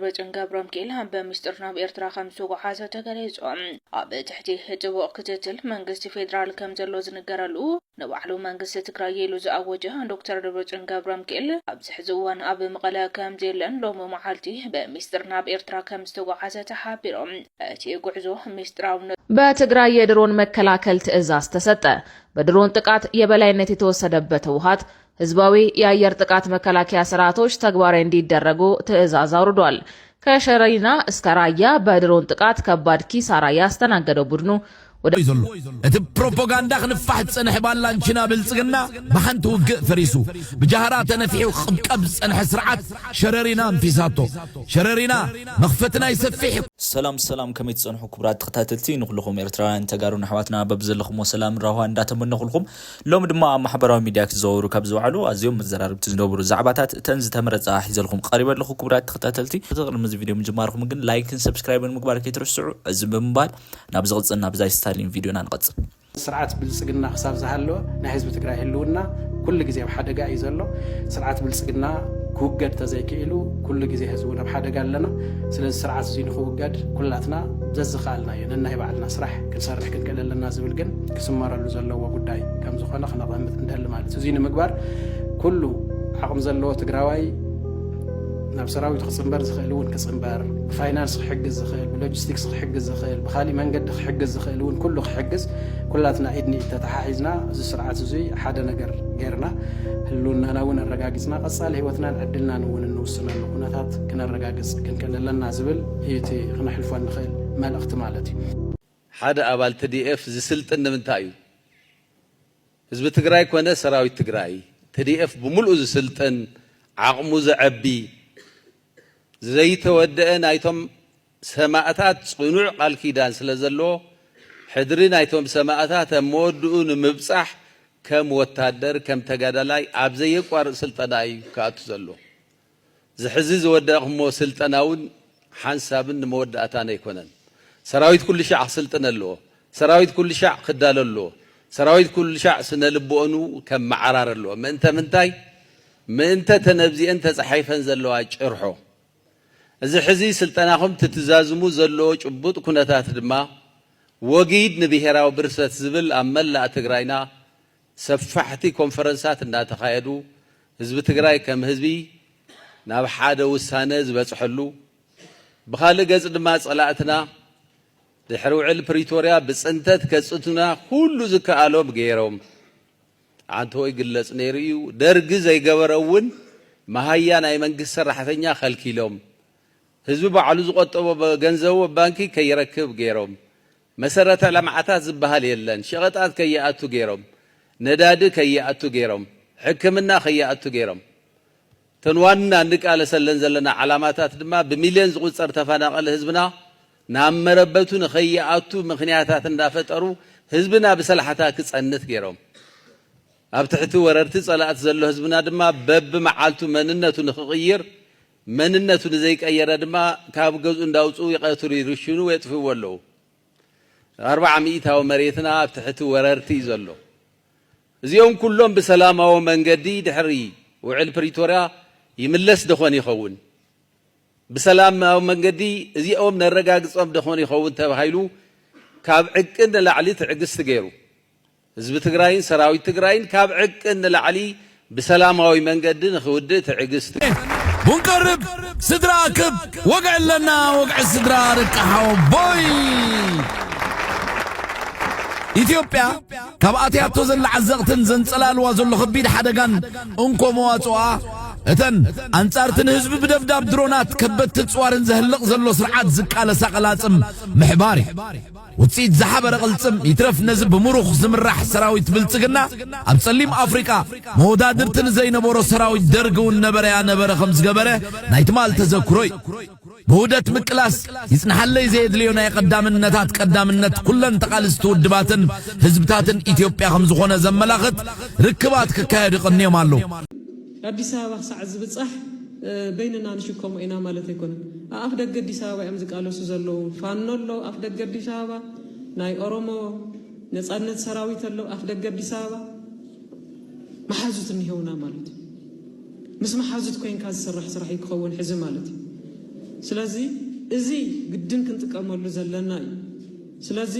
رجن قبرم كيلهم بمسترنا بإرترا خمسة وحاسة تقليزهم عبد تحتي هجبو اقتتل منقست فيدرال كمزلو زنقرالو نوعلو منقست تكرايلو زأوجه دكتور رجن قبرم كيل عبز حزوان أب مقلا كمزيلن لومو محالتي بمسترنا بإرترا خمسة وحاسة تحابيرهم أتي قعزو مستراون በትግራይ የድሮን መከላከል ትዕዛዝ ተሰጠ። በድሮን ጥቃት የበላይነት የተወሰደበት ህወሓት ህዝባዊ የአየር ጥቃት መከላከያ ስርዓቶች ተግባራዊ እንዲደረጉ ትዕዛዝ አውርዷል። ከሸረሪና እስከ ራያ በድሮን ጥቃት ከባድ ኪሳራ ያስተናገደው ቡድኑ እቲ ፕሮፓጋንዳ ክንፋሕ ጽንሕ ባላንችና ብልጽግና ብሓንቲ ውግእ ፈሪሱ ብጃህራ ተነፊሑ ቅብቀብ ጽንሕ ስርዓት ሸረሪና እንፊሳቶ ሸረሪና መኽፈትና ይሰፊሕ ሰላም ከመይ ትጸንሑ ክብራት ተኸታተልቲ ንኹልኹም ኤርትራውያን ተጋሩን ኣሕዋትና በብዘለኹም ሰላም ራህዋ እንዳተመነኹልኹም ሎም ድማ ኣብ ማሕበራዊ ሚድያ ክዘውሩ ካብ ዝውዕሉ ኣዝዮም መዘራርብቲ ዝነብሩ ዛዕባታት ተን ዝተመረጻ ሒዘልኩም ቀሪበለኹ ክብራት ተኸታተልቲ ተቕርም እዚ ቪድዮ ምጅማርኩም ግን ላይክን ሰብስክራይብን ምግባር ከይትርስዑ እዚ ብምባል ናብ ዝቕጽና ብዛይ ስታሊን ቪድዮና ንቐጽል ስርዓት ብልጽግና ክሳብ ዝሃለወ ናይ ህዝቢ ትግራይ ህልውና ኩሉ ግዜ ኣብ ሓደጋ እዩ ዘሎ ስርዓት ብልጽግና ክውገድ ተዘይክኢሉ ኩሉ ግዜ ህዝቡ ኣብ ሓደጋ ኣለና ስለዚ ስርዓት እዚ ንኽውገድ ኩላትና ዘዝኻልና እዩ ነናይ ባዕልና ስራሕ ክንሰርሕ ክንክእል ኣለና ዝብል ግን ክስመረሉ ዘለዎ ጉዳይ ከም ዝኾነ ክነቕምጥ እንደሊ ማለት እዚ ንምግባር ኩሉ ዓቕም ዘለዎ ትግራዋይ ናብ ሰራዊት ክጽምበር ዝኽእል እውን ክጽምበር ብፋይናንስ ክሕግዝ ዝኽእል ብሎጂስቲክስ ክሕግዝ ዝኽእል ብኻሊእ መንገዲ ክሕግዝ ዝኽእል እውን ኩሉ ክሕግዝ ኩላትና ኢድኒ ተተሓሒዝና እዚ ስርዓት እዚ ሓደ ነገር ጌርና ህልውናና እውን ኣረጋጊፅና ቀጻሊ ህይወትናን ዕድልናን እውን እንውስነሉ ኩነታት ክነረጋግፅ ክንክእል ኣለና ዝብል እቲ ክነሕልፎ ንኽእል መልእኽቲ ማለት እዩ ሓደ ኣባል TDF ዝስልጥን ንምንታይ እዩ ህዝቢ ትግራይ ኮነ ሰራዊት ትግራይ TDF ብምሉእ ዝስልጥን ዓቕሙ ዝዓቢ ዘይተወደአ ናይቶም ሰማዕታት ጽኑዕ ቃል ኪዳን ስለ ዘለዎ ሕድሪ ናይቶም ሰማዕታት መወድኡ ንምብጻሕ ከም ወታደር ከም ተጋዳላይ ኣብ ዘየቋርጽ ስልጠና እዩ ካኣቱ ዘሎ ዝሕዚ ዝወደቕሞ ስልጠናውን ሓንሳብን ንመወዳእታን ኣይኮነን ሰራዊት ኩሉ ሻዕ ክስልጥን ኣለዎ ሰራዊት ኩሉ ሻዕ ክዳሎ ኣለዎ ሰራዊት ኩሉ ሻዕ ስነ ልቦኑ ከም መዓራር ኣለዎ ምእንተ ተነብዚአን ተጻሒፈን ዘለዋ ጭርሖ እዚ ሕዚ ስልጠናኹም ትትዛዝሙ ዘለዎ ጭቡጥ ኩነታት ድማ ወጊድ ንብሔራዊ ብርሰት ዝብል ኣብ መላእ ትግራይና ሰፋሕቲ ኮንፈረንሳት እናተኻየዱ ህዝቢ ትግራይ ከም ህዝቢ ናብ ሓደ ውሳነ ዝበጽሐሉ ብኻልእ ገጽ ድማ ጸላእትና ድሕሪ ውዕል ፕሪቶርያ ብጽንተት ከጽቱና ኩሉ ዝከኣሎም ገይሮም ኣንተ ወይ ግለጽ ነይሩ እዩ ደርጊ ዘይገበረውን መሃያ ናይ መንግስቲ ሰራሕተኛ ኸልኪሎም ህዝቢ ባዕሉ ዝቆጠቦ ገንዘቡ ባንኪ ከይረክብ ገይሮም መሰረተ ልምዓታት ዝበሃል የለን ሸቐጣት ከይኣቱ ገይሮም ነዳዲ ከይኣቱ ገይሮም ሕክምና ከይኣቱ ገይሮም ተንዋና ንቃለሰለን ዘለና ዓላማታት ድማ ብሚልዮን ዝቁጸር ተፈናቀለ ህዝብና ናብ መረበቱ ንኸይኣቱ ምኽንያታት እንዳፈጠሩ ህዝብና ብሰላሕታ ክጸንት ገይሮም ኣብ ትሕቲ ወረርቲ ጸላእት ዘሎ ህዝብና ድማ በብመዓልቱ መንነቱ ንኽቕይር መንነቱ ዘይቀየረ ድማ ካብ ገዙ እንዳውጹ ይቀትሉ ይርሽኑ ወጥፍው ወለው 400 መሬትና ኣብ ትሕቲ ወረርቲ ዘሎ እዚኦም ኩሎም ብሰላማዊ መንገዲ ድሕሪ ውዕል ፕሪቶርያ ይምለስ ደኾን ይኸውን بسلام منجدي زي أوم نرجع قصام دخوني خوون تبهيلو كاب عقن لعلي تعقس تجيرو زب تجراين سراوي تجراين كاب عقن لعلي بسلام أوي منجد نخود تعقس ونقرب صدراكب وقع لنا وقع صدرارك بوي إثيوبيا كاباتي أبتوزن لعزقتن زنصلال وازل خبيد حدقان أنكو مواصوا እተን አንጻርትን ህዝብ በደብዳብ ድሮናት ከበት ጽዋርን ዘህልቅ ዘሎ ስርዓት ዝቃለ ሳቀላጽም ምሕባሪ ውጽኢት ዝሓበረ ቅልጽም ይትረፍ ነዝብ በሙሩኽ ዝምራሕ ሰራዊት ብልጽግና ኣብ ጸሊም አፍሪካ መወዳድርትን ዘይነበሮ ሰራዊት ደርግውን ነበረ ከም ዝገበረ ናይትማል ተዘክሮይ በውደት ምቅላስ ይጽንሐለይ ዘይድልዮ ናይ ቀዳምነት ኩለን ተቃልስቱ ውድባትን ህዝብታትን ኢትዮጵያ ከም ዝኾነ ዘመላኽት ርክባት ከካየድ ይቅንዮም አለው አዲስ አበባ ሰዓት ዝብጻሕ በይንና ንሽኮም ኢና ማለት ይኮነ አፍ ደገ አዲስ አበባ ያም ዝቃለሱ ዘሎ ፋኖሎ አፍ ደገ አዲስ አበባ ናይ ኦሮሞ ነጻነት ሰራዊት አለው አፍ ደገ አዲስ አበባ መሐዙት እንይውና ማለት ምስ መሐዙት ኮይን ካዝ ስራሕ ይከውን ሕዝ ማለት ስለዚህ እዚ ግድን ክንጥቀመሉ ዘለና እዩ ስለዚ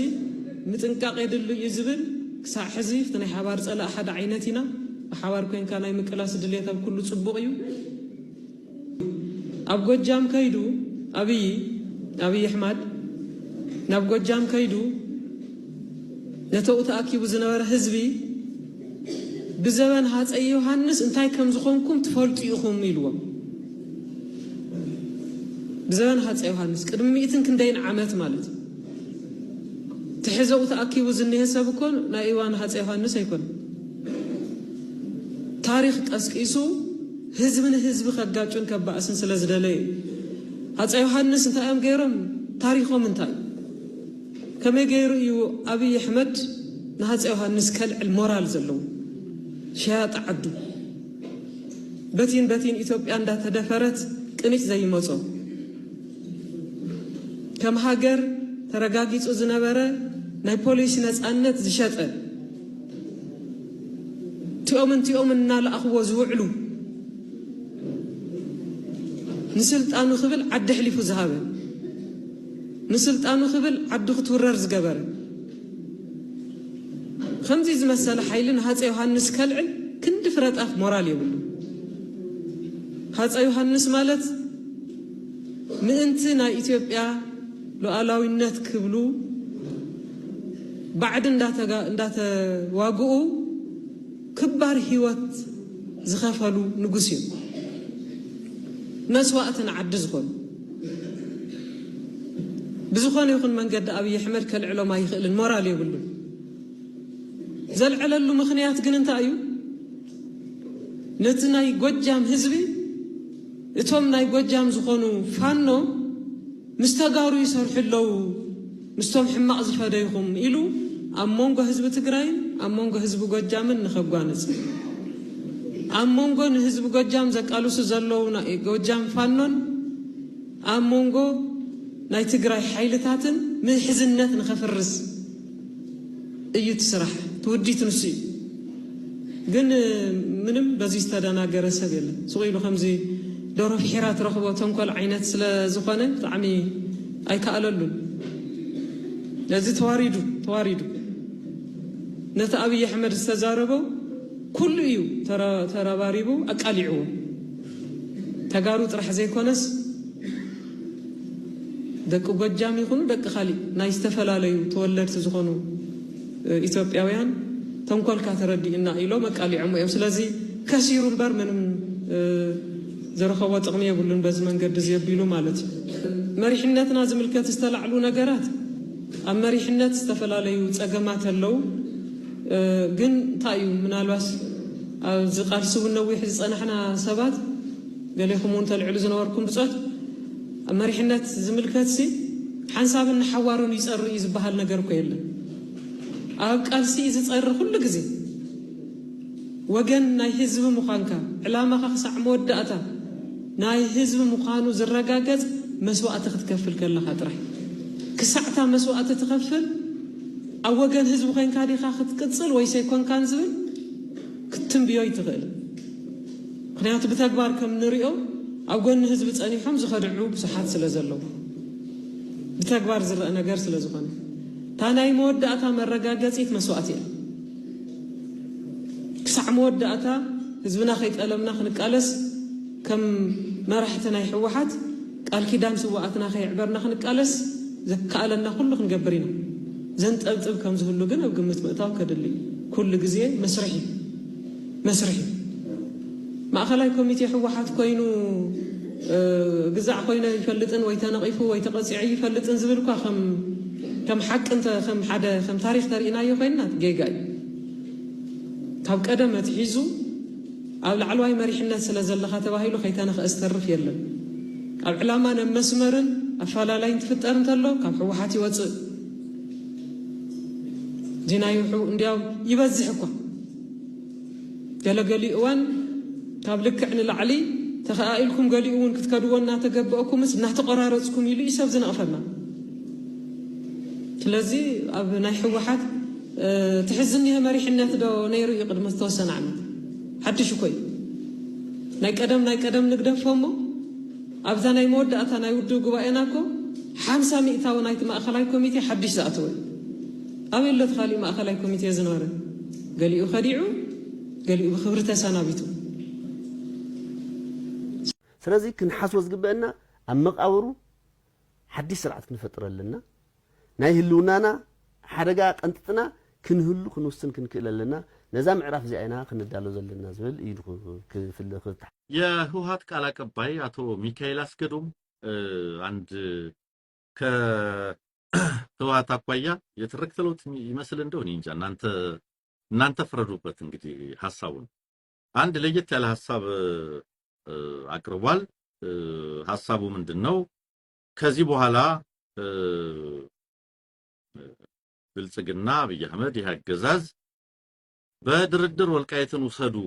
ምጥንቃቄ ድሉ ይዝብል ክሳዕ ሕዚ ናይ ሓባር ፀላእ ሓደ ዓይነት ኢና ሓባር ኮይንካ ናይ ምቅላስ ድሌት ኣብ ኩሉ ጽቡቕ እዩ ኣብ ጎጃም ከይዱ ኣብይ ኣሕመድ ናብ ጎጃም ከይዱ ነተኡ ተኣኪቡ ዝነበረ ህዝቢ ብዘበን ሃፀይ ዮሃንስ እንታይ ከም ዝኾንኩም ትፈልጡ ኢኹም ኢልዎም ብዘበን ሃፀይ ዮሃንስ ቅድሚ 100 ክንደይን ዓመት ማለት ትሕዘው ተኣኪቡ ዝኒሄ ሰብ እኮ ናይ እዋን ሃፀይ ዮሃንስ ኣይኮነ ታሪክ ቀስቂሱ ህዝብን ህዝብ ከጋጩን ከባእስን ስለዝደለየ ሃፀይ ዮሃንስ እንታይም ገይሮም ታሪኾም እንታይ ከመይ ገይሩ እዩ ኣብይ ኣሕመድ ንሃፀይ ዮሃንስ ከልዕል ሞራል ዘለዎ ሸያጥ ዓዱ በቲን ኢትዮጵያ እንዳተደፈረት ቅንጭ ዘይመጾ ከም ሃገር ተረጋጊጹ ዝነበረ ናይ ፖሊስ ነጻነት ዝሸጠ ቲኦም እናለኣኽዎ ዝውዕሉ ንስልጣኑ ክብል ዓዲ ሕሊፉ ዝሃበ ንስልጣኑ ክብል ዓዲ ክትውረር ዝገበረ ከምዚ ዝመሰለ ሓይሊ ንሃፀይ ዮሃንስ ከልዕል ክንዲ ፍረጣፍ ሞራል የብሉ ሃፀይ ዮሃንስ ማለት ምእንቲ ናይ ኢትዮጵያ ሉዓላዊነት ክብሉ ባዕድ እንዳተዋግኡ ክባር ህይወት ዝኸፈሉ ንጉስ እዩ መስዋዕትን ዓዲ ዝኾኑ ብዝኾነ ይኹን መንገዲ ኣብይ ኣሕመድ ከልዕሎም ኣይኽእልን ሞራል የብሉ ዘልዕለሉ ምኽንያት ግን እንታይ እዩ ነቲ ናይ ጎጃም ህዝቢ እቶም ናይ ጎጃም ዝኾኑ ፋኖ ምስተጋሩ ይሰርሑ ኣለዉ ምስቶም ሕማቕ ዝፈደይኹም ኢሉ ኣብ መንጎ ህዝቢ ትግራይን ኣብ መንጎ ህዝቢ ጎጃምን ንኸጓንፅ ኣብ መንጎ ንህዝቢ ጎጃም ዘቃልሱ ዘለዉ ናይ ጎጃም ፋኖን ኣብ መንጎ ናይ ትግራይ ሓይልታትን ምሕዝነት ንኸፍርስ እዩ ትስራሕ ትውዲት ንሱ ግን ምንም በዚ ዝተደናገረ ሰብ የለን ስቕ ኢሉ ከምዚ ደሮ ፍሒራ ትረኽቦ ተንኮል ዓይነት ስለ ዝኾነ ብጣዕሚ ኣይከኣለሉን ነዚ ተዋሪዱ ነቲ ኣብይ ኣሕመድ ዝተዛረቦ ኩሉ እዩ ተረባሪቡ ኣቃሊዕዎ ተጋሩ ጥራሕ ዘይኮነስ ደቂ ጎጃም ይኹኑ ደቂ ካሊእ ናይ ዝተፈላለዩ ተወለድቲ ዝኾኑ ኢትዮጵያውያን ተንኮልካ ተረዲእና ኢሎም ኣቃሊዖም እዮም ስለዚ ከሲሩ እምበር ምንም ዝረኸቦ ጥቕሚ የብሉን በዚ መንገዲ ዝየቢሉ ማለት እዩ መሪሕነትና ዝምልከት ዝተላዕሉ ነገራት ኣብ መሪሕነት ዝተፈላለዩ ፀገማት ኣለዉ ግን እንታይ እዩ ምናልባስ ኣብ ዝቃልሲ እውን ነዊሕ ዝፀናሕና ሰባት ገሌኹም እውን ተልዕሉ ዝነበርኩም ብፆት ኣብ መሪሕነት ዝምልከት ሓንሳብን ሓዋሩን ይፀሪ እዩ ዝበሃል ነገር እኮ የለን ኣብ ቃልሲ ዝፀሪ ኩሉ ግዜ ወገን ናይ ህዝቢ ምዃንካ ዕላማኻ ክሳዕ መወዳእታ ናይ ህዝቢ ምዃኑ ዝረጋገፅ መስዋዕቲ ክትከፍል ከለኻ ጥራሕ ክሳዕታ መስዋዕቲ ትኸፍል ኣብ ወገን ህዝቢ ኮይንካ ዲኻ ክትቅፅል ወይ ሰይኮንካን ዝብል ክትንብዮ ይትኽእል ምክንያቱ ብተግባር ከም ንሪኦ ኣብ ጎኒ ህዝቢ ፀኒሖም ዝኸድዑ ብዙሓት ስለ ዘለዉ ብተግባር ዝረአ ነገር ስለ ዝኾነ እታ ናይ መወዳእታ መረጋገፂት መስዋዕቲ እያ ክሳዕ መወዳእታ ህዝብና ከይጠለምና ክንቃለስ ከም መራሕቲ ናይ ሕወሓት ቃል ኪዳን ስዋዕትና ከይዕበርና ክንቃለስ ዘከኣለና ኩሉ ክንገብር ኢና ዘንጠብጥብ ከም ዝህሉ ግን ኣብ ግምት ምእታው ከድሊ ኩሉ ግዜ መስርሒ ማእኸላይ ኮሚቴ ሕወሓት ኮይኑ ግዛዕ ኮይኑ ይፈልጥን ወይ ተነቒፉ ወይ ተቐፂዑ ይፈልጥን ዝብል እኳ ከም ሓቂ ከም ታሪክ ተርእናዮ ኮይንና ጌጋ እዩ ካብ ቀደም ኣትሒዙ ኣብ ላዕለዋይ መሪሕነት ስለ ዘለኻ ተባሂሉ ከይተነኽአ ዝተርፍ የለን ኣብ ዕላማ ናብ መስመርን ኣፈላላይን ትፍጠር እንተሎ ካብ ሕወሓት ይወፅእ ዚናዩ እንዲያው ይበዝሕ እኳ ገለገሊኡ እዋን ካብ ልክዕ ንላዕሊ ተኸኣኢልኩም ገሊኡ እውን ክትከድዎ እናተገብአኩምስ እናተቆራረፅኩም ኢሉ እዩ ሰብ ዝነቕፈና ስለዚ ኣብ ናይ ሕወሓት ትሕዝኒሀ መሪሕነት ዶ ነይሩ እዩ ቅድሚ ዝተወሰነ ዓመት ሓድሽ እኮ እዩ ናይ ቀደም ንግደፎ እሞ أبزانا يمود أتانا يودو قبائناكو 50 مئتاو نايت مأخلاي كوميتي حدش زاتوي أمين لو تخالي مأخلاي كوميتي زنوارا قاليو خديعو قاليو بخبرته سنابيتو سلازي كنحاسوز قبائنا أمق أورو حدش سرعة كنفتر لنا ناي هلونانا حرقا قنطتنا كنهلو كنوسن كنكئل لنا نزام عراف زينا كندالو زلنا زبل يدخ في الخط يا هوهات قال አቀባይ አቶ ሚካኤል አስገዶም አንድ ከህወሓት አቋያ የተረክተሉት ይመስል እንደው እንጃ እናንተ ፍረዱበት እንግዲህ ሐሳቡን አንድ ለየት ያለ ሐሳብ አቅርቧል ሐሳቡ ምንድነው ከዚህ በኋላ ብልጽግና አብይ አህመድ ያገዛዝ በድርድር ወልቃይትን ወሰዱ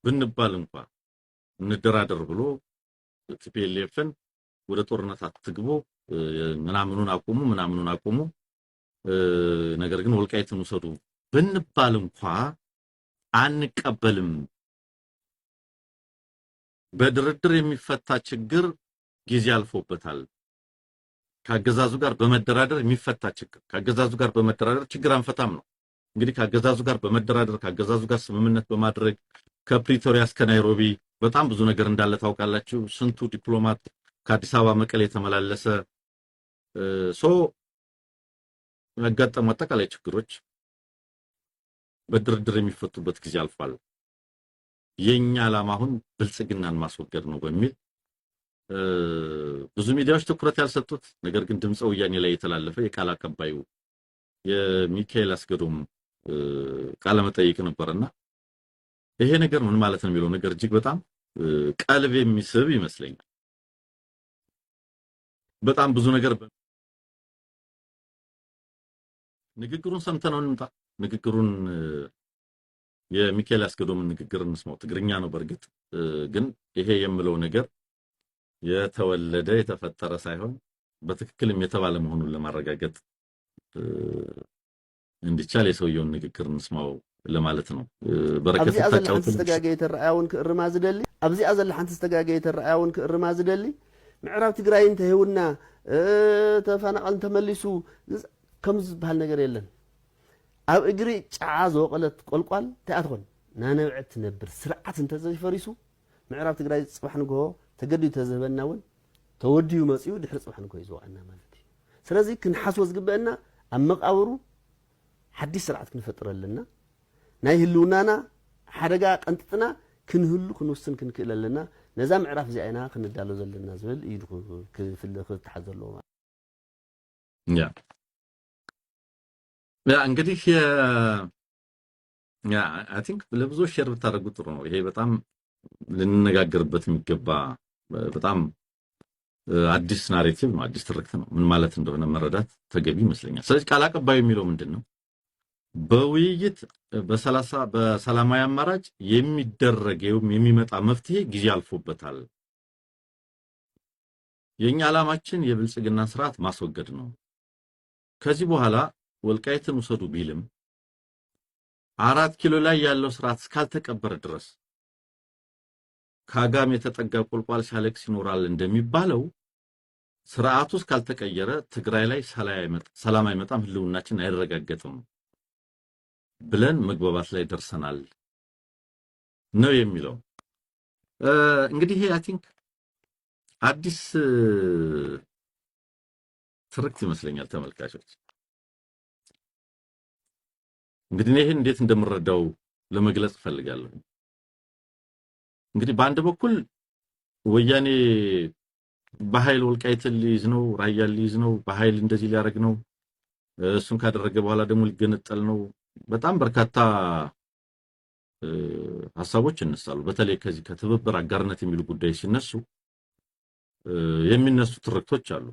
ብንባል እንኳን እንደራደር ብሎ ቲፒኤልኤፍን ወደ ጦርነት አትግቡ ምናምኑን አቆሙ ነገር ግን ወልቃይትን ወሰዱ ብንባል እንኳን አንቀበልም በድርድር የሚፈታ ችግር ጊዜ አልፎበታል ካገዛዙ ጋር በመደራደር የሚፈታ ችግር አንፈታም ነው እንግዲህ ካገዛዙ ጋር በመደራደር ካገዛዙ ጋር ስምምነት በማድረግ ከፕሪቶሪያ እስከ ናይሮቢ በጣም ብዙ ነገር እንዳለ ታውቃላችሁ ስንቱ ዲፕሎማት ከአዲስ አበባ መቀሌ ተመላለሰ ያጋጠሙ አጠቃላይ ችግሮች በድርድር የሚፈቱበት ጊዜ አልፏል የኛ ዓላማ አሁን ብልጽግናን ማስወገድ ነው በሚል ብዙ ሚዲያዎች ትኩረት ያልሰጡት ነገር ግን ድምጽ ወያኔ ላይ የተላለፈ የቃል አቀባዩ የሚካኤል አስገዶም ቃለ መጠይቅ ነበርና ይሄ ነገር ምን ማለት ነው የሚለው ነገር እጅግ በጣም ቀልብ የሚስብ ይመስለኛል በጣም ብዙ ነገር ንግግሩን ሰምተነው እንጣ ንግግሩን የሚካኤል አስገዶም ንግግር እንስማው ትግርኛ ነው በርግጥ ግን ይሄ የምለው ነገር የተወለደ የተፈጠረ ሳይሆን በትክክልም የተባለ መሆኑን ለማረጋገጥ እንዲቻል የሰውየውን ንግግር እንስማው ለማለት ነው በረከት ተጫውተው ተስተጋገየ ተራያውን ከርማዝ ደሊ አብዚ አዘል ሓንተ ተስተጋገየ ተራያውን ከርማዝ ደሊ ምዕራብ ትግራይ እንተ ህውና ተፈናቀል ተመልሱ ከምዝ በሃል ነገር የለን ኣብ እግሪ ጫዓ ዘወቀለት ቆልቋል ተኣትኮን ናነብዕት ነብር ስርዓት እንተ ዘይፈሪሱ ምዕራብ ትግራይ ጽባሕ ንጎ ተገዲዩ ተዘበናውን ተወዲዩ መጽዩ ድሕሪ ጽባሕ ንጎ ይዘዋና ማለት እዩ ስለዚ ክንሓስቦ ዝግበአና ኣብ መቃብሩ حديث سرعة كنفطرلنا ناي هلونانا حرقا قنطتنا كنهلو كنوسن كنكللنا نزام عراف زينا كندالو زلنا زبل يدخل في الخط تحزلو ያ እንግዲህ ያ አይ ቲንክ ለብዙ ሼር ብታረጉ ጥሩ ነው ይሄ በጣም ልንነጋገርበት የሚገባ በጣም አዲስ ናሬቲቭ ነው አዲስ ትርክት ነው ምን ማለት እንደሆነ መረዳት ተገቢ ይመስለኛል ስለዚህ ቃል አቀባዩ የሚለው ምንድነው በውይይት በሰላማዊ አማራጭ የሚደረገው የሚመጣ መፍትሄ ጊዜ አልፎበታል የኛ ዓላማችን የብልጽግና ስርዓት ማስወገድ ነው ከዚህ በኋላ ወልቃይትን ወሰዱ ቢልም 4 ኪሎ ላይ ያለው ስርዓት እስካልተቀበረ ድረስ ካጋም የተጠጋ ቁልቋል ሲያለቅስ ይኖራል እንደሚባለው ስርዓቱ እስካልተቀየረ ትግራይ ላይ ሰላም አይመጣም ህልውናችን አይረጋገጥም ብለን መግባባት ላይ ደርሰናል ነው የሚለው እንግዲህ አይ ቲንክ አዲስ ትርክት ይመስለኛል ተመልካቾች እንግዲህ ይሄን እንዴት እንደምረዳው ለመግለጽ ፈልጋለሁ እንግዲህ በአንድ በኩል ወያኔ በኃይል ወልቃይትን ሊይዝ ነው ራያ ሊይዝ ነው በኃይል እንደዚህ ሊያረግ ነው እሱን ካደረገ በኋላ ደግሞ ሊገነጠል ነው በጣም በርካታ ሐሳቦች እንሳሉ በተለይ ከዚህ ከትብብር አጋርነት የሚሉ ጉዳዮች ሲነሱ የሚነሱ ትርክቶች አሉ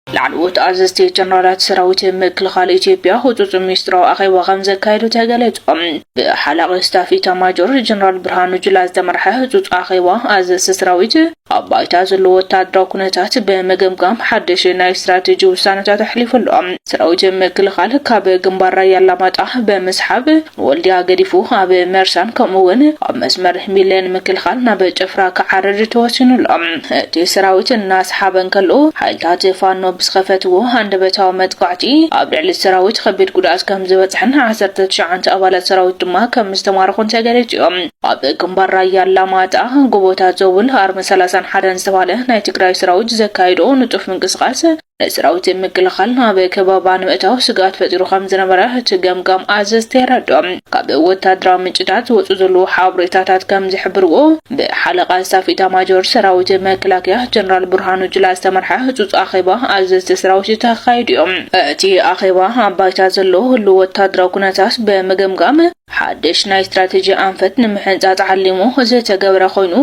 لعنوت أزستي جنرالات سراوت مكلخال إثيوبيا خصوص ميسترو أخيوا غمزة كايدو تاقلتهم بحلقة ستافي تاماجور جنرال برهانو جلاز دمرحة خصوص أخيوا أزست سراوت አባይታ ዘሎ ወታደራዊ ኩነታት በመገምገም ሓድሽ ናይ ስትራቴጂ ውሳነታት ተሕሊፉሎም ሰራዊት ምክልኻል ካብ ግንባር ራያ አላማጣ በመስሓብ ወልዲያ ገዲፉ ኣብ መርሳን ከምኡውን ኣብ መስመር ሚለን ምክልኻል ናብ ጨፍራ ከዓረድ ተወሲኑሎም እቲ ሰራዊት እናስሓበን ከሎ ሓይልታት ፋኖ ብስኸፈትዎ አንደበታዊ መጥቃዕቲ ኣብ ልዕሊ ሰራዊት ከቢድ ጉድኣት ከም ዝበፅሕን 19 ኣባላት ሰራዊት ድማ ከም ዝተማረኹን ተገሊጾም ኣብ ግንባር ራያ አላማጣ ጎቦታት ዘውል ኣርሚ 31 ዝተባለ ናይ ትግራይ ሰራዊት ዘካይዶ ንጡፍ ምንቅስቃስ ሰራዊት ምክልኻል ናብ ከባባ ንምእታው ስጋት ፈጢሩ ከም ዝነበረ ትገምገም ኣዘዝተ ይረድኦም ካብ ወታደራዊ ምንጭታት ወፁ ዘሎ ሓበሬታታት ከም ዝሕብርዎ ብሓለቃ ስታፍ ኢታማጆር ሰራዊት መከላከያ ጀነራል ብርሃኑ ጁላ ዝተመርሐ ህጹጽ ኣኼባ ኣዘዝተ ሰራዊት ተኻይዶም እቲ ኣኼባ ኣባይታ ዘሎ ሁሉ ወታደራዊ ኩነታት በመገምገም ሓድሽ ናይ ስትራቴጂ ኣንፈት ንምሕንጻጽ ዓሊሙ ዝተገበረ ኮይኑ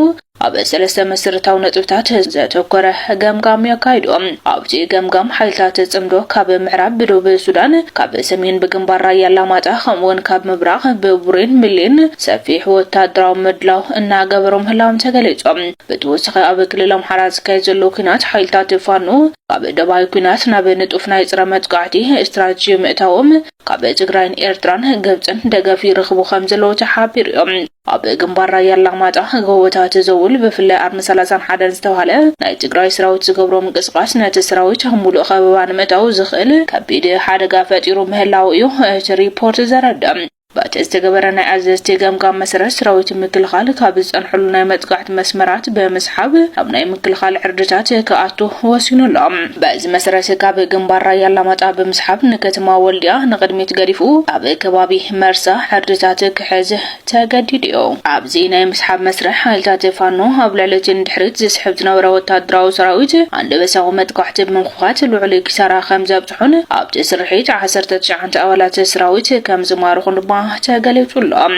ኣብ ሰለስተ መሰረታዊ ነጥብታት ዘተኮረ ገምጋም ያካይዶም ኣብቲ ገምጋም ሓይልታት ጽምዶ ካብ ምዕራብ ብደቡብ ሱዳን ካብ ሰሜን ብግንባር ራያ አላማጣ ከምኡውን ካብ ምብራቕ ብቡሬን ሚሊን ሰፊሕ ወታደራዊ ምድላው እናገበሮም ህላዎም ተገሊጾም ብተወሳኺ ኣብ ክልል ኣምሓራ ዝካየድ ዘሎ ኩናት ሓይልታት ፋኖ ካብ ደባይ ኩናት ናብ ንጡፍ ናይ ጽረ መጥቃዕቲ ስትራቴጂ ምእታዎም ካብ ትግራይን ኤርትራን ግብጽን ደገፍ ይረኽቡ ከም ዘለዎ ተሓቢሮም ኣብ ግንባር ራያ አላማጣ ጎቦታት ዘውል ብፍላይ ኣርሚ 31 ዝተባለ ናይ ትግራይ ሰራዊት ዝገብሮ ምንቅስቃስ ነቲ ሰራዊት ሙሉእ ከበባ ንምእታው ዝኽእል ከቢድ ሓደጋ ፈጢሩ ምህላው እዩ እቲ ሪፖርት ዘረድእ ባተዝተገበረ ናይ ኣዘዝተ ገምጋም መሰረት ሰራዊት ምክልኻል ካብ ዝጸንሕሉ ናይ መጥቃዕቲ መስመራት በመስሓብ ኣብ ናይ ምክልኻል ዕርድታት ከኣቱ ወሲኑሎም በዚ መሰረት ካብ ግንባር ራያ አላማጣ በመስሓብ ንከተማ ወልዲያ ንቅድሚት ገዲፉ ኣብ ከባቢ መርሳ ዕርድታት ክሕዝ ተገዲድዩ ኣብዚ ናይ መስሓብ መስርሕ ሓይልታት ፋኖ ኣብ ልዕሊ ድሕሪት ዝስሕብ ዝነበረ ወታደራዊ ሰራዊት አንደበሳዊ መጥቃዕቲ ብምኽፋት ልዑል ኪሳራ ከም ዘብጽሑን ኣብቲ ስርሒት 19 ኣባላት ሰራዊት ከም ዝማረኹን ድማ ተገሊጹሎም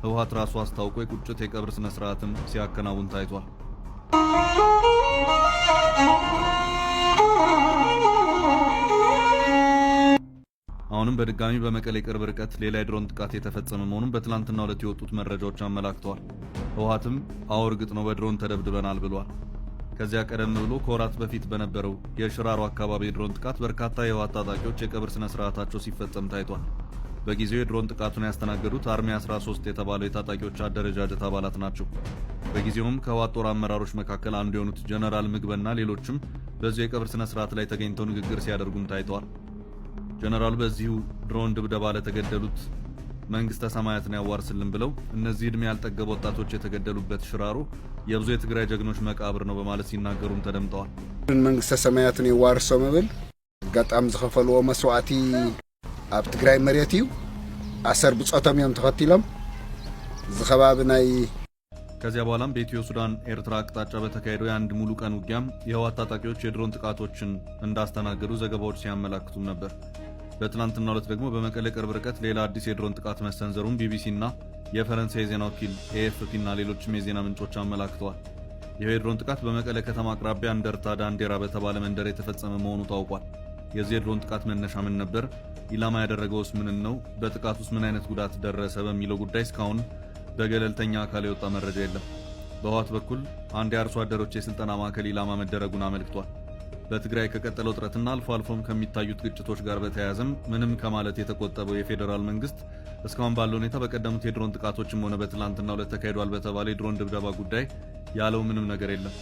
ህወሓት ራሱ አስታውቆ የቁጭት የቀብር ስነ ስርዓትም ሲያከናውን ታይቷል። አሁንም በድጋሚ በመቀሌ ቅርብ ርቀት ሌላ የድሮን ጥቃት የተፈጸመ መሆኑን በትላንትናው ዕለት የወጡት መረጃዎች አመላክተዋል። ህወሓትም አዎ እርግጥ ነው በድሮን ተደብድበናል ብሏል። ከዚያ ቀደም ብሎ ከወራት በፊት በነበረው የሽራሮ አካባቢ የድሮን ጥቃት በርካታ የህወሓት ታጣቂዎች የቀብር ስነ ስርዓታቸው ሲፈጸም ታይቷል። በጊዜው የድሮን ጥቃቱን ያስተናገዱት አርሚ 13 የተባለው የታጣቂዎች አደረጃጀት አባላት ናቸው። በጊዜውም ከህወሓት ጦር አመራሮች መካከል አንዱ የሆኑት ጀነራል ምግበና ሌሎችም በዚሁ የቀብር ስነ ስርዓት ላይ ተገኝተው ንግግር ሲያደርጉም ታይተዋል። ጀነራሉ በዚሁ ድሮን ድብደባ ለተገደሉት መንግስተ ሰማያትን ያዋርስልን ብለው እነዚህ እድሜ ያልጠገቡ ወጣቶች የተገደሉበት ሽራሮ የብዙ የትግራይ ጀግኖች መቃብር ነው በማለት ሲናገሩም ተደምጠዋል። መንግስተ ሰማያትን ያዋርሰው መብል ጋጣም ዝኸፈልዎ መስዋዕቲ ኣብ ትግራይ መሬት እዩ ኣሰር ብጾቶም እዮም ተኸቲሎም ዝኸባብ ናይ ከዚያ በኋላም በኢትዮ ሱዳን ኤርትራ አቅጣጫ በተካሄደው የአንድ ሙሉ ቀን ውጊያም የህወሓት ታጣቂዎች የድሮን ጥቃቶችን እንዳስተናገዱ ዘገባዎች ሲያመላክቱም ነበር። በትላንትናው ዕለት ደግሞ በመቀሌ ቅርብ ርቀት ሌላ አዲስ የድሮን ጥቃት መሰንዘሩን ቢቢሲና የፈረንሳይ ዜና ወኪል ኤኤፍፒና ሌሎችም የዜና ምንጮች አመላክተዋል። ይህ የድሮን ጥቃት በመቀሌ ከተማ አቅራቢያ እንደርታ ዳንዴራ በተባለ መንደር የተፈጸመ መሆኑ ታውቋል። የዚህ የድሮን ጥቃት መነሻ ምን ነበር? ኢላማ ያደረገውስ ምን ነው? በጥቃቱስ ምን አይነት ጉዳት ደረሰ? በሚለው ጉዳይ እስካሁን በገለልተኛ አካል የወጣ መረጃ የለም። በህወሓት በኩል አንድ የአርሶ አደሮች የስልጠና ማዕከል ኢላማ መደረጉን አመልክቷል። በትግራይ ከቀጠለው ጥረትና አልፎ አልፎም ከሚታዩት ግጭቶች ጋር በተያያዘም ምንም ከማለት የተቆጠበው የፌዴራል መንግስት እስካሁን ባለው ሁኔታ በቀደሙት የድሮን ጥቃቶችም ሆነ በትላንትናው ዕለት ተካሂዷል በተባለ የድሮን ድብደባ ጉዳይ ያለው ምንም ነገር የለም።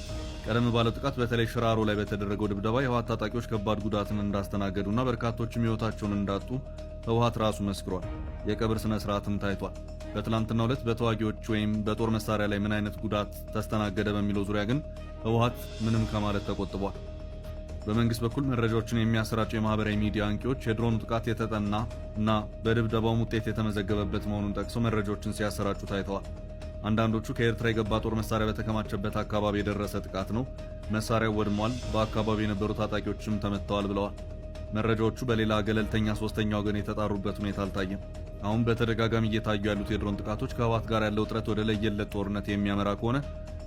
ቀደም ባለው ጥቃት በተለይ ሽራሮ ላይ በተደረገው ድብደባ የህወሓት ታጣቂዎች ከባድ ጉዳትን እንዳስተናገዱና በርካቶችም ህይወታቸውን እንዳጡ ህወሓት ራሱ መስክሯል። የቀብር ስነ ስርዓትም ታይቷል። በትላንትናው ዕለት በተዋጊዎች ወይም በጦር መሳሪያ ላይ ምን አይነት ጉዳት ተስተናገደ በሚለው ዙሪያ ግን ህወሓት ምንም ከማለት ተቆጥቧል። በመንግስት በኩል መረጃዎችን የሚያሰራጩ የማህበራዊ ሚዲያ አንቂዎች የድሮኑ ጥቃት የተጠና እና በድብደባው ውጤት የተመዘገበበት መሆኑን ጠቅሰው መረጃዎችን ሲያሰራጩ ታይተዋል። አንዳንዶቹ ከኤርትራ የገባ ጦር መሳሪያ በተከማቸበት አካባቢ የደረሰ ጥቃት ነው፣ መሳሪያው ወድሟል፣ በአካባቢው የነበሩ ታጣቂዎችም ተመተዋል ብለዋል። መረጃዎቹ በሌላ ገለልተኛ ሶስተኛ ወገን የተጣሩበት ሁኔታ አልታየም። አሁን በተደጋጋሚ እየታዩ ያሉት የድሮን ጥቃቶች ከህወሓት ጋር ያለው ውጥረት ወደ ለየለት ጦርነት የሚያመራ ከሆነ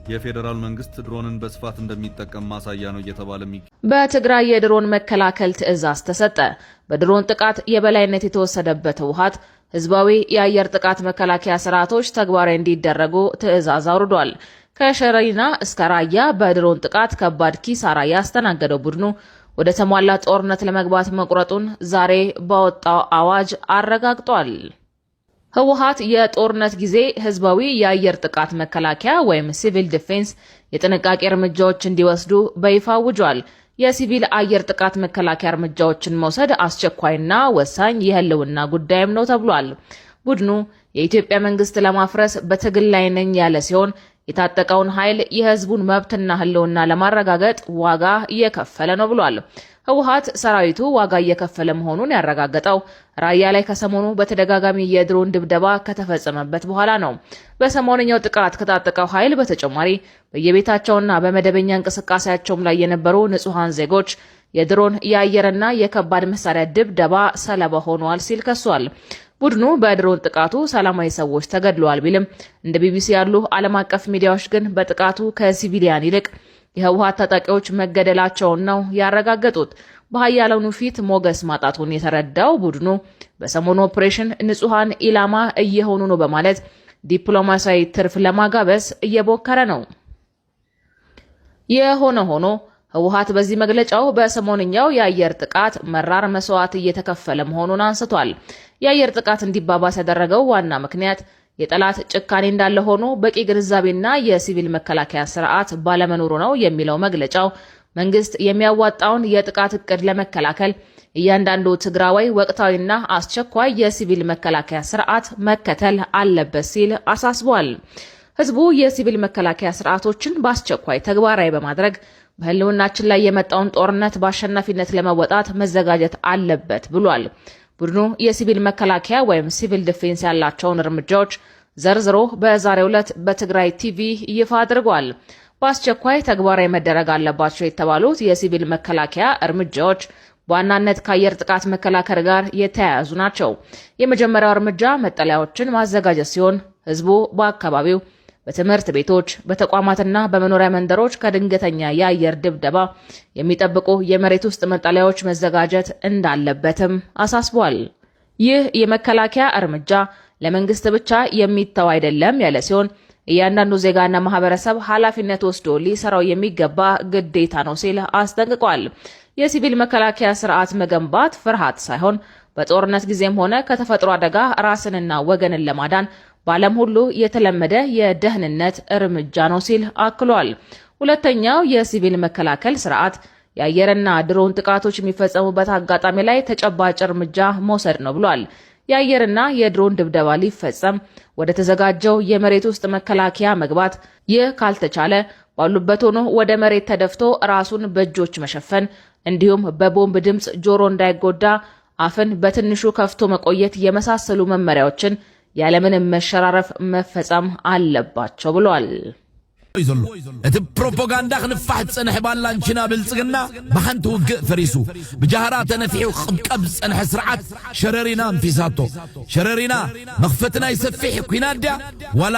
የፌዴራል መንግስት ድሮንን በስፋት እንደሚጠቀም ማሳያ ነው እየተባለ በትግራይ የድሮን መከላከል ትዕዛዝ ተሰጠ። በድሮን ጥቃት የበላይነት የተወሰደበት ህወሓት ህዝባዊ የአየር ጥቃት መከላከያ ስርዓቶች ተግባራዊ እንዲደረጉ ትዕዛዝ አውርዷል። ከሸረሪና እስከ ራያ በድሮን ጥቃት ከባድ ኪሳራ ያስተናገደው ቡድኑ ወደ ተሟላ ጦርነት ለመግባት መቁረጡን ዛሬ ባወጣው አዋጅ አረጋግጧል። ህወሓት የጦርነት ጊዜ ህዝባዊ የአየር ጥቃት መከላከያ ወይም ሲቪል ዲፌንስ የጥንቃቄ እርምጃዎች እንዲወስዱ በይፋ አውጇል። የሲቪል አየር ጥቃት መከላከያ እርምጃዎችን መውሰድ አስቸኳይና ወሳኝ የህልውና ጉዳይም ነው ተብሏል። ቡድኑ የኢትዮጵያ መንግስት ለማፍረስ በትግል ላይ ነኝ ያለ ሲሆን የታጠቀውን ኃይል የህዝቡን መብትና ህልውና ለማረጋገጥ ዋጋ እየከፈለ ነው ብሏል። ህወሓት ሰራዊቱ ዋጋ እየከፈለ መሆኑን ያረጋገጠው ራያ ላይ ከሰሞኑ በተደጋጋሚ የድሮን ድብደባ ከተፈጸመበት በኋላ ነው። በሰሞነኛው ጥቃት ከታጠቀው ኃይል በተጨማሪ በየቤታቸውና በመደበኛ እንቅስቃሴያቸውም ላይ የነበሩ ንጹሃን ዜጎች የድሮን የአየርና የከባድ መሳሪያ ድብደባ ሰለባ ሆነዋል ሲል ከሷል። ቡድኑ በድሮን ጥቃቱ ሰላማዊ ሰዎች ተገድለዋል ቢልም እንደ ቢቢሲ ያሉ ዓለም አቀፍ ሚዲያዎች ግን በጥቃቱ ከሲቪሊያን ይልቅ የህወሓት ታጣቂዎች መገደላቸውን ነው ያረጋገጡት። በኃያላኑ ፊት ሞገስ ማጣቱን የተረዳው ቡድኑ በሰሞኑ ኦፕሬሽን ንጹሃን ኢላማ እየሆኑ ነው በማለት ዲፕሎማሲያዊ ትርፍ ለማጋበስ እየሞከረ ነው። የሆነ ሆኖ ህወሓት በዚህ መግለጫው በሰሞንኛው የአየር ጥቃት መራር መስዋዕት እየተከፈለ መሆኑን አንስቷል። የአየር ጥቃት እንዲባባስ ያደረገው ዋና ምክንያት የጠላት ጭካኔ እንዳለ ሆኖ በቂ ግንዛቤና የሲቪል መከላከያ ስርዓት ባለመኖሩ ነው የሚለው መግለጫው መንግስት የሚያዋጣውን የጥቃት እቅድ ለመከላከል እያንዳንዱ ትግራዋይ ወቅታዊና አስቸኳይ የሲቪል መከላከያ ስርዓት መከተል አለበት ሲል አሳስቧል። ህዝቡ የሲቪል መከላከያ ስርዓቶችን በአስቸኳይ ተግባራዊ በማድረግ በህልውናችን ላይ የመጣውን ጦርነት በአሸናፊነት ለመወጣት መዘጋጀት አለበት ብሏል። ቡድኑ የሲቪል መከላከያ ወይም ሲቪል ዲፌንስ ያላቸውን እርምጃዎች ዘርዝሮ በዛሬው ዕለት በትግራይ ቲቪ ይፋ አድርጓል። በአስቸኳይ ተግባራዊ መደረግ አለባቸው የተባሉት የሲቪል መከላከያ እርምጃዎች በዋናነት ከአየር ጥቃት መከላከል ጋር የተያያዙ ናቸው። የመጀመሪያው እርምጃ መጠለያዎችን ማዘጋጀት ሲሆን ህዝቡ በአካባቢው በትምህርት ቤቶች፣ በተቋማትና በመኖሪያ መንደሮች ከድንገተኛ የአየር ድብደባ የሚጠብቁ የመሬት ውስጥ መጠለያዎች መዘጋጀት እንዳለበትም አሳስቧል። ይህ የመከላከያ እርምጃ ለመንግስት ብቻ የሚተው አይደለም ያለ ሲሆን እያንዳንዱ ዜጋና ማህበረሰብ ኃላፊነት ወስዶ ሊሰራው የሚገባ ግዴታ ነው ሲል አስጠንቅቋል። የሲቪል መከላከያ ስርዓት መገንባት ፍርሃት ሳይሆን በጦርነት ጊዜም ሆነ ከተፈጥሮ አደጋ ራስንና ወገንን ለማዳን በዓለም ሁሉ የተለመደ የደህንነት እርምጃ ነው ሲል አክሏል። ሁለተኛው የሲቪል መከላከል ስርዓት የአየርና ድሮን ጥቃቶች የሚፈጸሙበት አጋጣሚ ላይ ተጨባጭ እርምጃ መውሰድ ነው ብሏል። የአየርና የድሮን ድብደባ ሊፈጸም ወደ ተዘጋጀው የመሬት ውስጥ መከላከያ መግባት፣ ይህ ካልተቻለ ባሉበት ሆኖ ወደ መሬት ተደፍቶ ራሱን በእጆች መሸፈን እንዲሁም በቦምብ ድምጽ ጆሮ እንዳይጎዳ አፍን በትንሹ ከፍቶ መቆየት የመሳሰሉ መመሪያዎችን ያለምንም መሸራረፍ መፈጸም አለባቸው ብሏል። እቲ ፕሮፓጋንዳ ክንፋሕ ዝጸንሐ ባላንችና ብልጽግና ብሓንቲ ውግእ ፈሪሱ ብጃህራ ተነፊሑ ክቕብቀብ ዝጸንሐ ስርዓት ሸረሪና እንፊሳቶ ሸረሪና መኽፈትና ይሰፊሕ ኩና ድያ ዋላ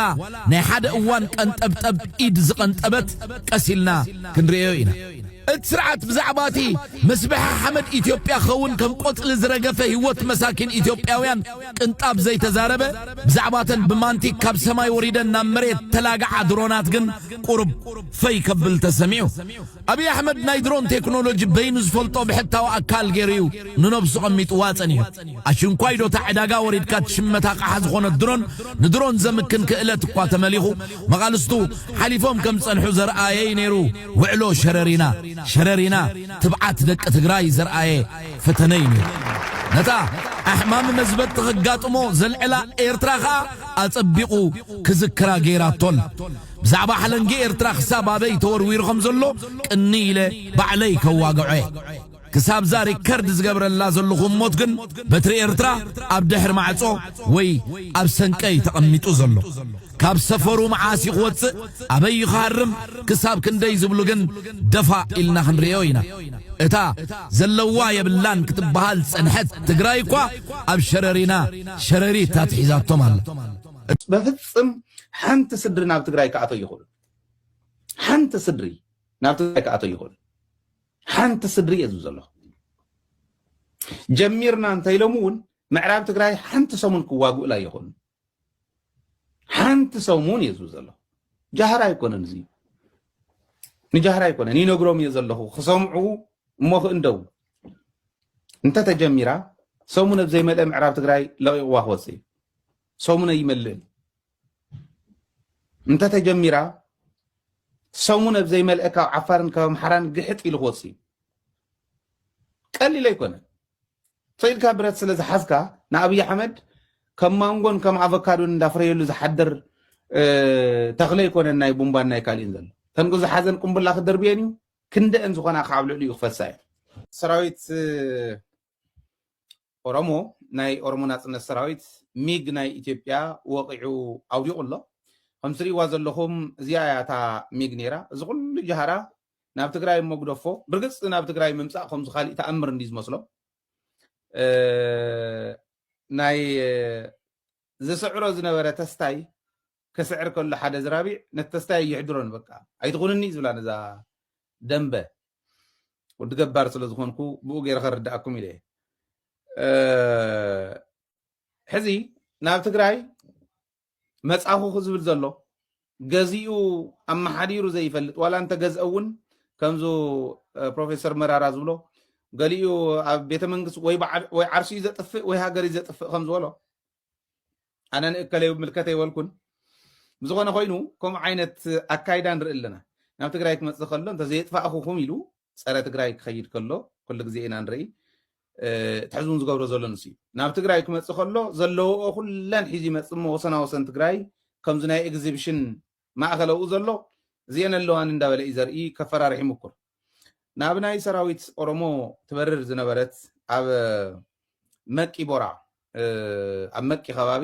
ናይ ሓደ እዋን ቀንጠብጠብ ኢድ ዝቐንጠበት ቀሲልና ክንርእዮ ኢና። እቲ ስርዓት ብዛዕባቲ መስበሐ ሓመድ ኢትዮጵያ ኸውን ከም ቆጽሊ ዝረገፈ ህይወት መሳኪን ኢትዮጵያውያን ቅንጣብ ዘይተዛረበ ብዛዕባተን ብማንቲክ ካብ ሰማይ ወሪደን ናብ መሬት ተላግዓ ድሮናት ግን ቁርብ ፈይ ከብል ተሰሚዑ። ኣብይ ኣሕመድ ናይ ድሮን ቴክኖሎጂ በይኑ ዝፈልጦ ብሕታዊ ኣካል ገይሩ እዩ ንነብሱ ቐሚጡ ዋፀን እዩ። ኣሽንኳይ ዶ ዕዳጋ ወሪድካ ትሽመታ ቃሓ ዝኾነት ድሮን ንድሮን ዘምክን ክእለት እኳ ተመሊኹ መቓልስቱ ሓሊፎም ከም ጸንሑ ዘርአየ ነይሩ ውዕሎ ሸረሪና ትብዓት ደቂ ትግራይ ዘርአየ ፈተነይ ነይሩ። ነታ ኣሕማም መዝበት ትኽጋጥሞ ዘልዕላ ኤርትራ ኸዓ ኣጸቢቑ ክዝክራ ገይራቶን ብዛዕባ ሓለንጌ ኤርትራ ክሳብ ኣበይ ተወርዊሩ ከም ዘሎ ቅኒ ኢለ ባዕለይ ከዋግዖ ክሳብ ዛ ሪከርድ ዝገብረላ ዘለኹ ሞት ግን በትሪ ኤርትራ ኣብ ድሕሪ ማዕጾ ወይ ኣብ ሰንቀይ ተቐሚጡ ዘሎ ካብ ሰፈሩ መዓሲ ክወፅእ ኣበይ ይኻርም ክሳብ ክንደይ ዝብሉ ግን ደፋ ኢልና ክንርእዮ ኢና። እታ ዘለዋ የብላን ክትበሃል ጸንሐት ትግራይ እኳ ኣብ ሸረሪት ታትሒዛቶም ኣላ። በፍጽም ሓንቲ ስድሪ ናብ ትግራይ ከኣቶ ይኽእሉ ሓንቲ ስድሪ ናብ ትግራይ ከኣቶ ይኽእሉ ሓንቲ ስድሪ እየ ዘሎ ጀሚርና እንተኢሎም እውን ምዕራብ ትግራይ ሓንቲ ሰሙን ክዋግኡላ ይኹን ሓንቲ ሰሙን የዙ ዘሎ ጃህራ ኣይኮነን እዚ ንጃህራ ኣይኮነን ይነግሮም እየ ዘለኹ ክሰምዑ እሞ ክእንደው እንተተጀሚራ ሰሙን ኣብ ዘይመልአ ምዕራብ ትግራይ ለቂቕዋ ክወፅእ ሰሙን ኣይመልእን እንተተጀሚራ ሰሙን ኣብ ዘይመልአ ካብ ዓፋርን ካብ ኣምሓራን ግሕጥ ኢሉ ክወፅእ ቀሊል ኣይኮነን ሰይድካ ብረት ስለ ዝሓዝካ ንኣብይ ኣሕመድ ከም ማንጎን ከም ኣቮካዶን እንዳፍረየሉ ዝሓድር ተኽለ ኣይኮነን ናይ ቡምባን ናይ ካልእን ዘሎ ተንጎ ዝሓዘን ቁምብላ ክደርብየን እዩ ክንደአን ዝኾና ካብ ልዕሊኡ ክፈሳ እየ ሰራዊት ኦሮሞ ናይ ኦሮሞ ናፅነት ሰራዊት ሚግ ናይ ኢትዮጵያ ወቂዑ ኣውዲቑ ኣሎ ከም ትሪእዋ ዘለኹም እዚኣ እያ እታ ሚግ ነይራ እዚ ኩሉ ጃህራ ናብ ትግራይ መጉደፎ ብርግፅ ናብ ትግራይ ምምፃእ ከምዚ ካሊእ ተኣምር እንዲ ዝመስሎ ናይ ዝስዕሮ ዝነበረ ተስታይ ክስዕር ከሎ ሓደ ዝራቢዕ ነቲ ተስታይ ይሕድሮን በቃ ኣይትኹንኒ ዝብላ ነዛ ደንበ ወዲ ገባር ስለ ዝኾንኩ ብኡ ገይረ ከርዳእኩም ኢለ ሕዚ ናብ ትግራይ መፃኹ ክዝብል ዘሎ ገዚኡ ኣመሓዲሩ ዘይፈልጥ ዋላ እንተገዝአ እውን ከምዙ ፕሮፌሰር መራራ ዝብሎ ገሊኡ ኣብ ቤተ መንግስቲ ወይ ዓርሱ ዘጥፍእ ወይ ሃገር ዘጥፍእ ከም ዝበሎ ኣነ ንእከለይ ምልከተ ይወልኩን ብዝኾነ ኮይኑ ከምኡ ዓይነት ኣካይዳ ንርኢ ኣለና ናብ ትግራይ ክመፅእ ከሎ እንተዘየጥፋእኹም ኢሉ ፀረ ትግራይ ክኸይድ ከሎ ኩሉ ግዜ ኢና ንርኢ ትሕዝውን ዝገብሮ ዘሎ ንስ እዩ ናብ ትግራይ ክመፅእ ከሎ ዘለውኦ ኩለን ሒዙ ይመፅእ ሞ ወሰና ወሰን ትግራይ ከምዚ ናይ ኤግዚቢሽን ማእኸለኡ ዘሎ እዚአን ኣለዋን እንዳበለ እዩ ዘርኢ ከፈራርሒ ይምኩር ናብ ናይ ሰራዊት ኦሮሞ ትበርር ዝነበረት ኣብ መቂ ቦራ ኣብ መቂ ከባቢ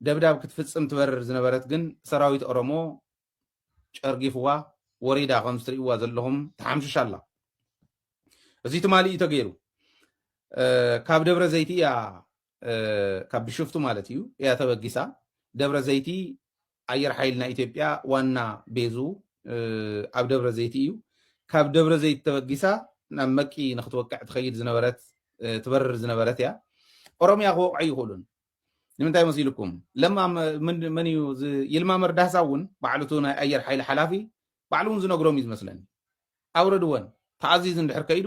ደብዳብ ክትፍፅም ትበርር ዝነበረት ግን ሰራዊት ኦሮሞ ጨርጊፍዋ ወሪዳ ከም ትሪእዋ ዘለኹም ተሓምሽሻ ኣላ እዚ ትማሊ ተገይሩ ካብ ደብረ ዘይቲ እያ ካብ ቢሾፍቱ ማለት እዩ እያ ተበጊሳ ደብረ ዘይቲ ኣየር ሓይልና ኢትዮጵያ ዋና ቤዙ ኣብ ደብረ ዘይቲ እዩ ካብ ደብረ ዘይቲ ተበጊሳ ናብ መቂ ንክትወቅዕ ትኸይድ ዝነበረት ትበርር ዝነበረት እያ ኦሮምያ ክወቅዑ ይኽእሉን ንምንታይ መሲልኩም ለማ መን እዩ ይልማ መርዳሳ እውን ባዕልቱ ናይ ኣየር ሓይሊ ሓላፊ ባዕሉ እውን ዝነግሮም እዩ ዝመስለኒ ኣውረድወን ተዓዚዝ እንድሕር ከይዱ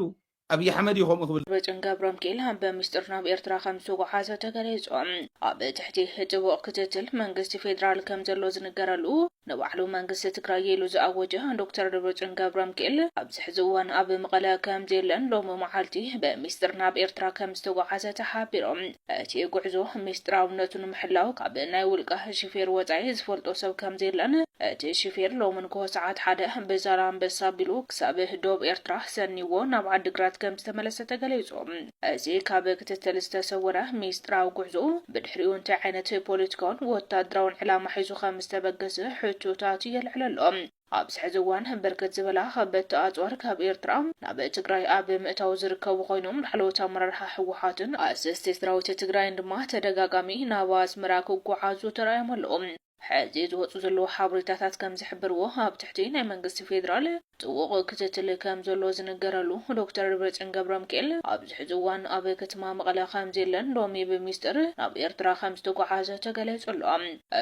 ኣብይ ኣሕመድ ይኹም ክብል ደብረጽዮን ገብረሚካኤል በሚስጥር ናብ ኤርትራ ከም ዝተጓዓዘ ተገሊጾም ኣብ ትሕቲ ጽቡቕ ክትትል መንግስቲ ፌደራል ከም ዘሎ ዝንገረሉ ንባዕሉ መንግስቲ ትግራይ ኢሉ ዝኣወጀ ዶክተር ደብረጽዮን ገብረሚካኤል ኣብዚ ሕዚ እዋን ኣብ መቐለ ከም ዘየለን ሎሚ መዓልቲ በሚስጥር ናብ ኤርትራ ከም ዝተጓዓዘ ተሓቢሮም እቲ ጉዕዞ ሚስጥራውነቱ ንምሕላው ካብ ናይ ውልቀ ሽፌር ወፃኢ ዝፈልጦ ሰብ ከም ዘየለን እቲ ሽፌር ሎሚ ንግሆ ሰዓት ሓደ ብዛላምበሳ ኣቢሉ ክሳብ ዶብ ኤርትራ ሰኒዎ ናብ ዓዲግራት ከም ዝተመለሰ ተገሊጾም እዚ ካብ ክትትል ዝተሰወረ ሚስጥራዊ ጉዕዞ ብድሕሪኡ እንታይ ዓይነት ፖለቲካውን ወታደራውን ዕላማ ሒዙ ከም ዝተበገሰ ሕቶታት የልዕለሎም ኣብዚ ሕዚ እዋን በርከት ዝበላ ከበድቲ ኣፅዋር ካብ ኤርትራ ናብ ትግራይ ኣብ ምእታው ዝርከቡ ኮይኖም ላዕለዎት ኣመራርሓ ህወሓትን ኣሰስቲ ሰራዊት ትግራይን ድማ ተደጋጋሚ ናብ ኣስመራ ክጓዓዙ ተራእዮም ኣለዎም ሕዚ ዝወፁ ዘለዉ ሓበሬታታት ከም ዝሕብርዎ ኣብ ትሕቲ ናይ መንግስቲ ፌደራል ጥቡቕ ክትትል ከም ዘሎ ዝንገረሉ ዶክተር ደብረጽዮን ገብረሚካኤል ኣብዚ ሕዚ እዋን ኣብ ከተማ መቐለ ከም ዘየለን ሎሚ ብሚስጥር ናብ ኤርትራ ከም ዝተጓዓዘ ተገሊጹ ኣሎ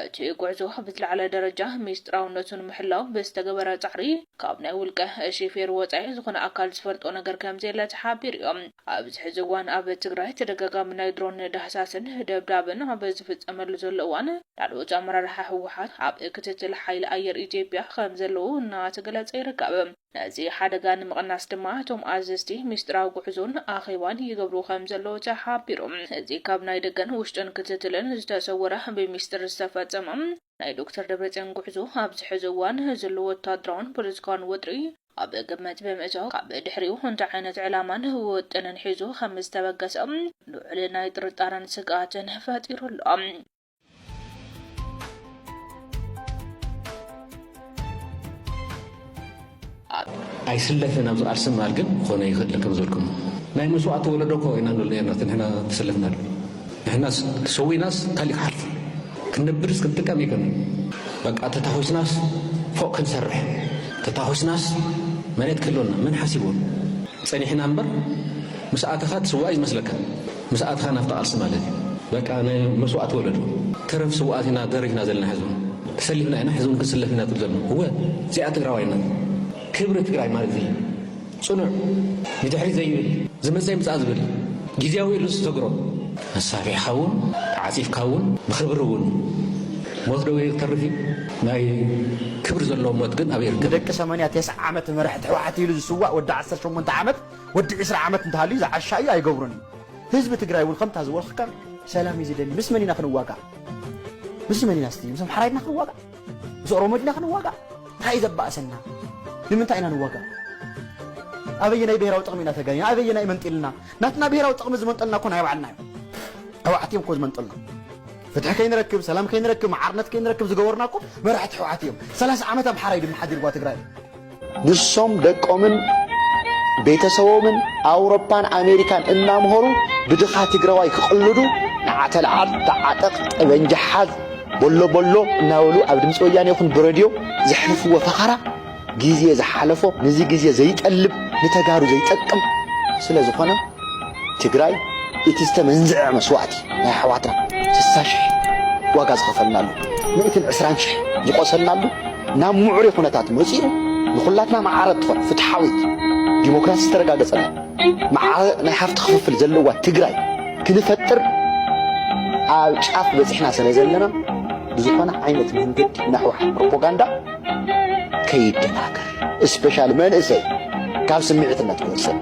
እቲ ጉዕዞ ብዝለዓለ ደረጃ ሚስጥራውነቱ ንምሕላው ብዝተገበረ ፃዕሪ ካብ ናይ ውልቀ ሽፌር ወፃኢ ዝኾነ ኣካል ዝፈልጦ ነገር ከም ዘየለ ተሓቢሩ እዮም ኣብዚ ሕዚ እዋን ኣብ ትግራይ ተደጋጋሚ ናይ ድሮን ዳህሳስን ደብዳብን ኣብ ዝፍፀመሉ ዘሎ እዋን ላዕለዎት ኣመራርሓ ህወሓት ኣብ ክትትል ሓይሊ ኣየር ኢትዮጵያ ከም ዘለዉ እናተገለጸ ይርከብ ነዚ ሓደጋ ንምቕናስ ድማ እቶም ኣዘዝቲ ሚስጥራዊ ጉዕዞን ኣኼባን ይገብሩ ከም ዘለዉ ተሓቢሮም እዚ ካብ ናይ ደገን ውሽጥን ክትትልን ዝተሰወረ ብሚስጥር ዝተፈጸመ ናይ ዶክተር ደብረጽዮን ጉዕዞ ኣብዚ ሕዚ እዋን ዘለዎ ወታደራውን ፖለቲካውን ወጥሪ ኣብ ገመት ብምእታው ካብ ድሕሪኡ እንታይ ዓይነት ዕላማን ውጥንን ሒዙ ከም ዝተበገሰ ልዑል ናይ ጥርጣረን ስግኣትን ፈጢሩሎ ኣይስለፈን ኣብዚ ኣርሰናል ግን ኮነ ይኽእል ከም ዘልኩም ናይ መስዋዕቲ ወለዶ ኮ ኢና ንብለና ንሕና ተሰለፍናሉ ንሕና ሰዊናስ ካሊእ ክሓልፍ ክንነብርስ ክንጥቀም ይከን በቃ ተታሆስናስ ፎቅ ክንሰርሕ ተታሆስናስ መሬት ክህልወና መን ሓሲቦን ፀኒሕና እምበር ምስ ኣተኻ ትስዋዕ ይመስለካ مساعد خان افتقال سمالتي بقى انا مسوات ولد ترف سواتنا درجنا زلنا حزون تسلفنا احنا حزون كسلفنا تبزلنا هو زيات غراوينا كبر تግራይ ማለት زي صنع يدحري زي مزاي مساعد بل ጊዜያዊ ልስ ተግሮ አሳቢ ኻውን ዓፂፍ ካውን በኽብርውን ሞት ደው ይተርፊ ናይ ክብር ዘሎ ሞት ግን ኣብ ይርክ ደቂ 89 ዓመት መራሕቲ ሕወሓት ኢሉ ዝስዋዕ ወዲ 18 ዓመት ወዲ 20 ዓመት እንተሃልዩ ዝዓሻዩ ኣይገብሩን ህዝቢ ትግራይ እውን ከምታ ዝበልኽካ ሰላም ይዝደሊ ምስ መን ኢና ክንዋጋዕ ምስ መን ኢና ስቲ ምስ ኣምሓራ ኢና ክንዋጋዕ ምስ ኦሮሞ ኢና ክንዋጋዕ እንታይ ዘባእሰና ንምንታይ ኢና ንዋጋዕ أبينا بهراو طقمنا تجاني أبينا يمنطلنا ناتنا بهراو طقم زمنطلنا كون هيوعلنا حواتيهم كوز منطلنا فتح كاين نركب سلام كاين نركب معرنت كاين نركب زغورناكم ما راحت حواتيهم 3 عامات بحراي دم حد يرغوا تግራይ ንሶም ደቆምን ቤተሰቦምን አውሮፓን አሜሪካን እናምሆሩ ብድኻ ትግራዋይ ክቅልዱ ንዓተልዓል ተዓጠቅ ጠበንጃሓዝ ቦሎ እናወሉ ኣብ ድምፂ ወያኔ ይኹን ብሬድዮ ዝሕልፍዎ ፈኻራ ጊዜ ዝሓለፎ ነዚ ጊዜ ዘይጠልብ ንተጋሩ ዘይጠቅም ስለ ዝኾነ ትግራይ እቲ ዝተመንዝዐ መስዋዕቲ ናይ ኣሕዋትና 60,000 ዋጋ ዝኸፈልናሉ 120,000 ዝቆሰልናሉ ናብ ምዑሪ ኩነታት መፂኡ ንኹላትና ማዓረት ትኾን ፍትሓዊት ዲሞክራሲ ዝተረጋገፀና ማዓረ ናይ ሃፍቲ ክፍፍል ዘለዋ ትግራይ ክንፈጥር ኣብ ጫፍ በፂሕና ስለ ዘለና ብዝኾነ ዓይነት መንገዲ ናሕዋ ፕሮፓጋንዳ ከይደናገር ስፔሻል መንእሰይ ካብ ስምዒትነት ክወስድ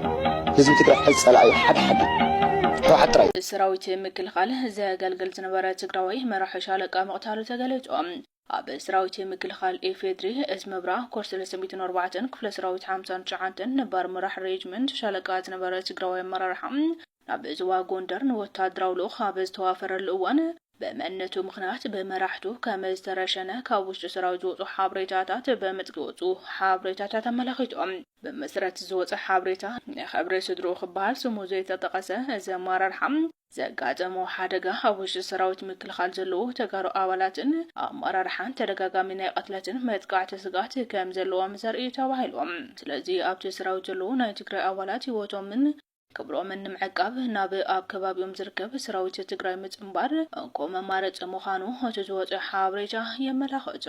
ህዝቢ ትግራይ ሕፀላዩ ሓደ ሕወሓት ጥራይ ሰራዊት ምክልኻል ዘገልግል ዝነበረ ትግራዋይ መራሒ ሻለቃ መቕታሉ ተገሊጾም ኣብ ሰራዊት ምክልኻል ኢፌድሪ እዝመብራ ኮርስ 304 ክፍለ ሰራዊት 59 ነባር መራሒ ሬጅመንት ሻለቃ ዝነበረ ትግራዋይ መራርሓም ናብ ዝዋ ጎንደር ንወታደራዊ ልኡኽ ኣብ ዝተዋፈረሉ እዋን በመነቱ ምኽንያት በመራሕቱ ከመዝተረሸነ ካብ ውሽጢ ሰራዊት ዝወፁ ሓበሬታታት በመጥቂ ወፁ ሓበሬታታት ኣመላኺቶም በመሰረት ዝወፀ ሓበሬታ ንኽብሪ ስድሩ ክበሃል ስሙ ዘይተጠቐሰ ዘመራርሓም ዘጋጠሞ ሓደጋ ኣብ ውሽጢ ሰራዊት ምክልኻል ዘለዉ ተጋሩ ኣባላትን ኣመራርሓን ተደጋጋሚ ናይ ቀትለትን መጥቃዕቲ ስጋት ከም ዘለዎም ዘርኢ ተባሂሎም ስለዚ ኣብቲ ሰራዊት ዘለዉ ናይ ትግራይ ኣባላት ህይወቶምን ክብሮምን ንምዕቃብ ናብ ኣብ ከባቢኦም ዝርከብ ሰራዊት ትግራይ ምፅምባር እንቆ መማረፂ ምዃኑ እቲ ዝወፀ ሓበሬታ የመላኽት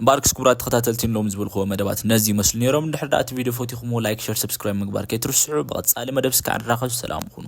ባርክስ ክቡራት ተኸታተልቲን ሎም ዝብልክዎ መደባት ነዚ መስሉ ነይሮም ድሕሪ ዳእቲ ቪድዮ ፎቲኹም ላይክ ሼር ሰብስክራይብ ምግባር ከይትርስዑ ብቐጻሊ መደብ ስካዕ ንራኸብ ሰላም ሁኑ